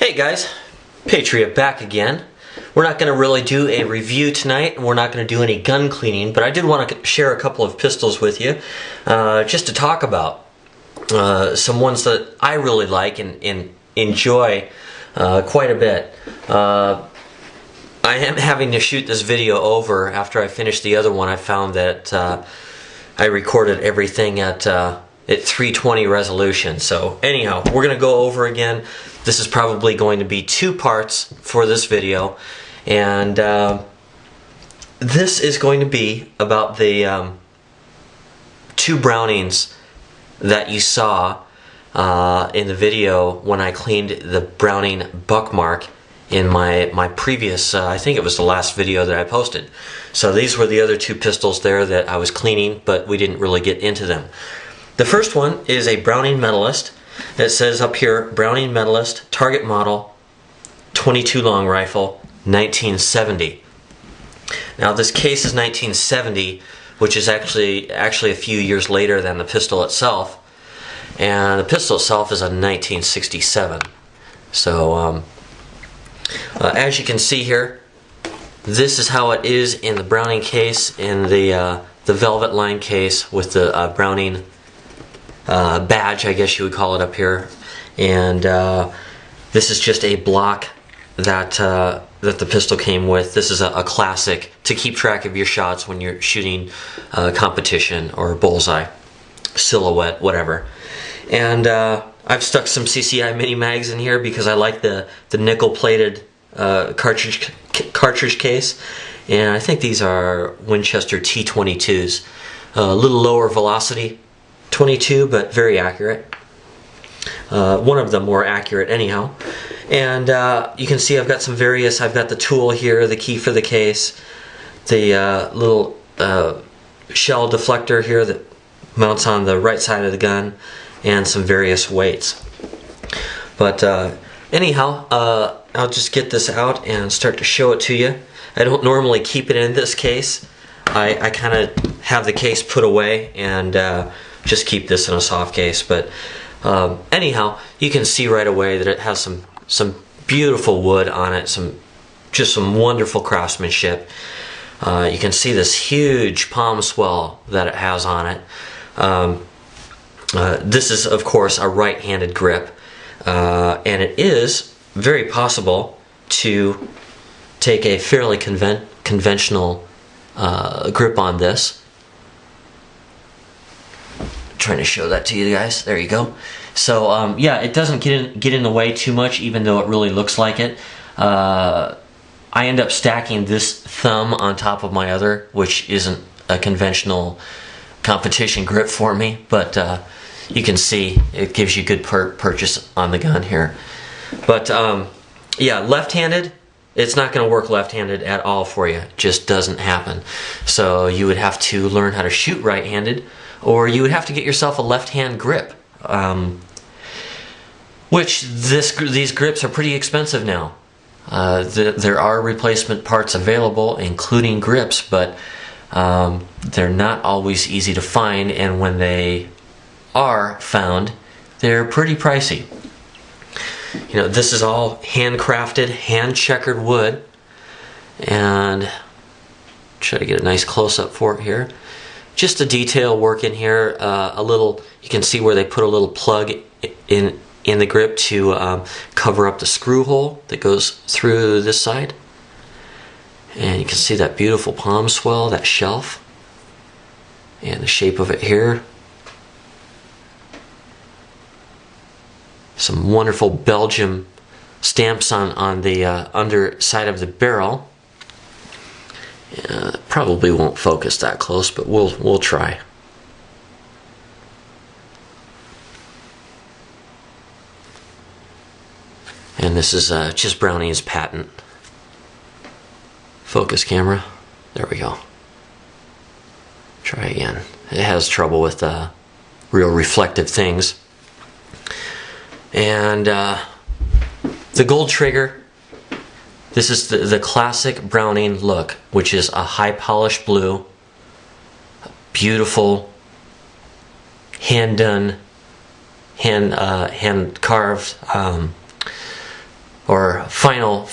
Hey guys, Patriot back again. We're not going to really do a review tonight, and we're not going to do any gun cleaning, but I did want to share a couple of pistols with you, just to talk about some ones that I really like and enjoy quite a bit. I am having to shoot this video over after I finished the other one. I found that I recorded everything at 320 resolution. So anyhow, we're going to go over again. This is probably going to be two parts for this video, and this is going to be about the two Brownings that you saw in the video when I cleaned the Browning buckmark in my previous, I think it was the last video that I posted. So these were the other two pistols there that I was cleaning, but we didn't really get into them. The first one is a Browning Medalist. It says up here, Browning Medalist, target model, 22 long rifle, 1970. Now this case is 1970, which is actually a few years later than the pistol itself. And the pistol itself is a 1967. So as you can see here, this is how it is in the Browning case, in the velvet line case with the Browning badge, I guess you would call it up here. And this is just a block that the pistol came with. This is a classic to keep track of your shots when you're shooting competition or bullseye, silhouette, whatever. And I've stuck some CCI mini mags in here because I like the nickel-plated cartridge case. And I think these are Winchester T22s. A little lower velocity 22, but very accurate. One of them more accurate anyhow. And you can see I've got some various, I've got the tool here, the key for the case, the little shell deflector here that mounts on the right side of the gun, and some various weights. But anyhow, I'll just get this out and start to show it to you. I don't normally keep it in this case. I kind of have the case put away and just keep this in a soft case. But anyhow, you can see right away that it has some beautiful wood on it, just some wonderful craftsmanship. You can see this huge palm swell that it has on it. This is, of course, a right-handed grip, and it is very possible to take a fairly conventional grip on this. Trying to show that to you guys. There you go. So yeah, it doesn't get in the way too much, even though it really looks like it. I end up stacking this thumb on top of my other, which isn't a conventional competition grip for me, but you can see it gives you good purchase on the gun here. But yeah, left-handed, it's not going to work left-handed at all for you. It just doesn't happen. So you would have to learn how to shoot right-handed, or you would have to get yourself a left-hand grip, which these grips are pretty expensive now. There are replacement parts available, including grips, but they're not always easy to find, and when they are found, they're pretty pricey. You know, this is all handcrafted, hand-checkered wood, and try to get a nice close-up for it here. Just the detail work in here, a little. You can see where they put a little plug in the grip to cover up the screw hole that goes through this side. And you can see that beautiful palm swell, that shelf, and the shape of it here. Some wonderful Belgium stamps on the underside of the barrel. Probably won't focus that close, but we'll try. And this is just Browning's patent focus camera. There we go. Try again. It has trouble with real reflective things. And the gold trigger. This is the classic Browning look, which is a high polished blue, beautiful, hand done, hand carved or final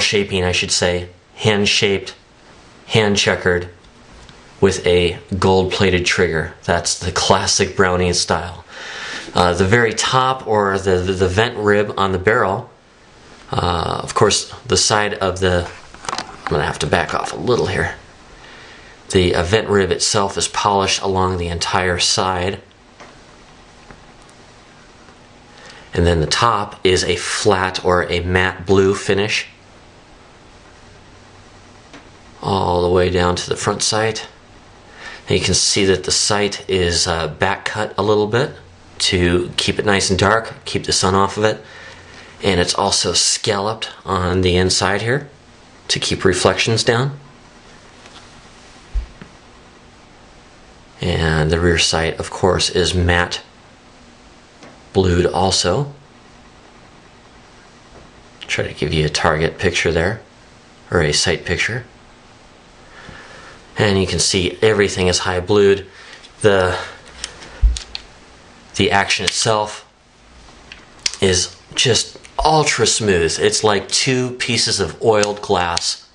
shaping, I should say, hand-shaped, hand-checkered, with a gold-plated trigger. That's the classic Browning style. The very top, or the vent rib on the barrel, of course, the side of the, I'm going to have to back off a little here. The vent rib itself is polished along the entire side. And then the top is a flat or a matte blue finish all the way down to the front sight. And you can see that the sight is back cut a little bit to keep it nice and dark, keep the sun off of it. And it's also scalloped on the inside here to keep reflections down. And the rear sight, of course, is matte blued also. Try to give you a target picture there, or a sight picture. And you can see everything is high blued. The action itself is just ultra smooth. It's like two pieces of oiled glass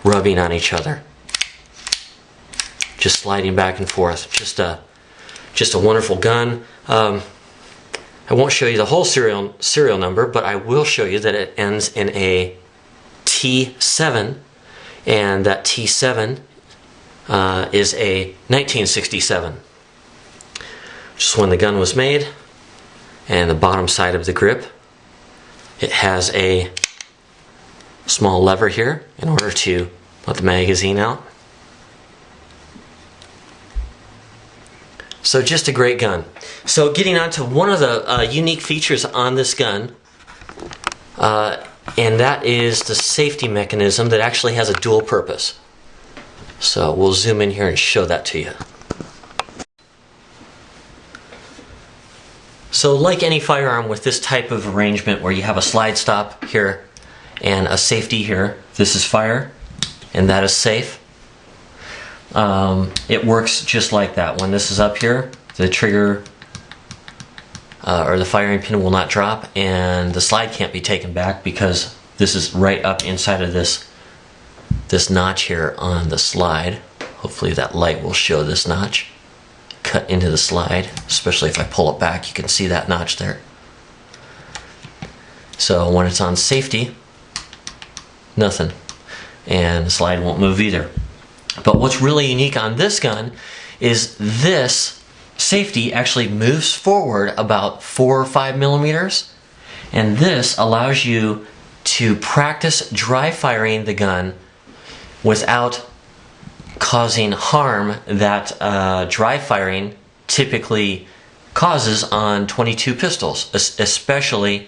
rubbing on each other, just sliding back and forth. Just a wonderful gun. I won't show you the whole serial number, but I will show you that it ends in a T7, and that T7 is a 1967, just when the gun was made. And the bottom side of the grip, it has a small lever here in order to let the magazine out. So just a great gun. So getting on to one of the unique features on this gun, and that is the safety mechanism that actually has a dual purpose. So we'll zoom in here and show that to you. So like any firearm with this type of arrangement where you have a slide stop here and a safety here, this is fire and that is safe. It works just like that. When this is up here, the trigger or the firing pin will not drop, and the slide can't be taken back because this is right up inside of this notch here on the slide. Hopefully that light will show this notch cut into the slide, especially if I pull it back, you can see that notch there. So when it's on safety, nothing, and the slide won't move either. But what's really unique on this gun is this safety actually moves forward about 4 or 5 millimeters, and this allows you to practice dry firing the gun without causing harm that dry firing typically causes on .22 pistols, especially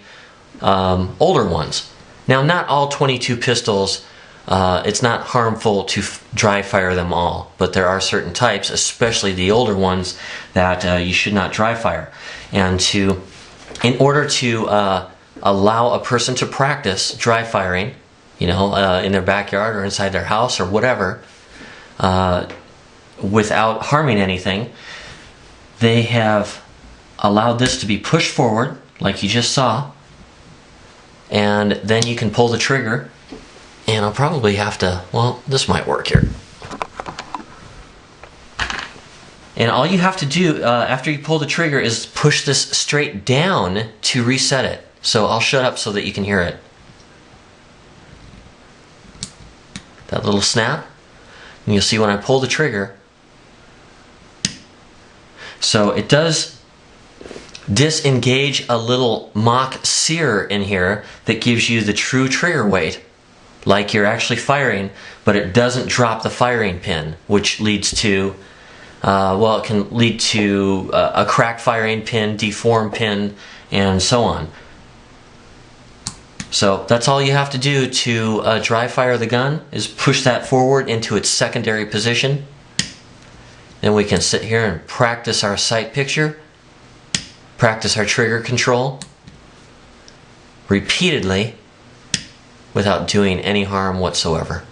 older ones. Now, not all .22 pistols, it's not harmful to dry fire them all, but there are certain types, especially the older ones, that you should not dry fire. And in order to allow a person to practice dry firing, you know, in their backyard or inside their house or whatever, without harming anything, they have allowed this to be pushed forward, like you just saw, and then you can pull the trigger. And I'll probably have to, well, this might work here. And all you have to do after you pull the trigger is push this straight down to reset it. So I'll shut up so that you can hear it. That little snap. And you'll see when I pull the trigger. So it does disengage a little mock sear in here that gives you the true trigger weight, like you're actually firing, but it doesn't drop the firing pin, which leads to, well, it can lead to a cracked firing pin, deformed pin, and so on. So that's all you have to do to dry fire the gun, is push that forward into its secondary position. Then we can sit here and practice our sight picture, practice our trigger control repeatedly without doing any harm whatsoever.